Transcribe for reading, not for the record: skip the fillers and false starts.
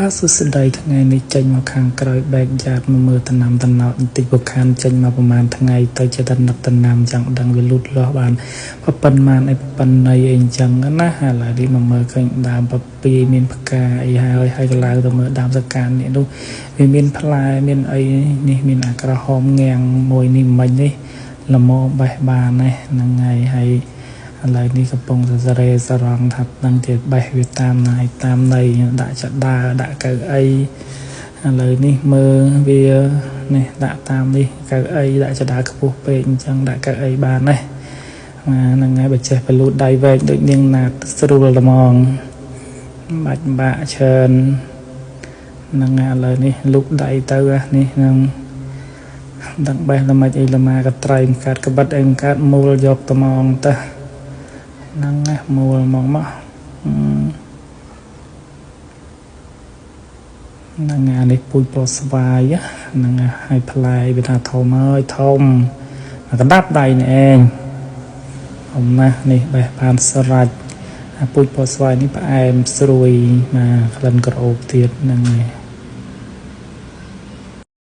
បាទសុស្ដីថ្ងៃនេះចេញមកខាងក្រោយបែកយ៉ាតមកមើលតំណាំតំណោតបន្តិចបុខានចេញមកប្រហែលថ្ងៃទៅជាតំណឹកតំណាំចង់ដឹងវាលូតលាស់បានប៉ុណ្ណាអីប៉ុណ្ណីអីអញ្ចឹងណាឥឡូវនេះមកមើលឃើញដើមពពីមានផ្កាអីហើយកន្លៅទៅមើលដើមសកាននេះនោះវាមានផ្លែមានអីនេះមានអាក្រហមងាំងមួយនេះមិញនេះល្មមបេះបានហ្នឹងហើយឥឡូវនេះកំពុងសរេសរងថាដឹងជាបេះវាតាមណៃតាមណៃដាក់ចដាដាក់កៅអីឥឡូវនេះមើលវានេះដាក់តាមនេះកៅអីដាក់ចដាខ្ពស់ពេកអញ្ចឹងដាក់កៅអីបានហ្នឹងហើយបើចេះបលូតដៃវែងដូចនាងណាត់ស្រួលល្មងបាច់បាក់ច្រើនហ្នឹងហើយឥឡូវនេះលូកដៃទៅនេះហ្នឹងដឹងបេះល្មិចអីល្មាកត្រៃកាត់ក្បិតអីកាត់មូលយកត្មងទៅហ្នឹងមូលមកហ្នឹងនេះពូជពោស្វាយហ្នឹងហើយផ្លែវាថាធំហើយធំកណ្ដាប់ដៃនេះឯងធំណាស់នេះបេះបានស្រាច់ពូជពោស្វាយនេះផ្អែមស្រួយក្លិនក្រអូបទៀតហ្នឹងហើយ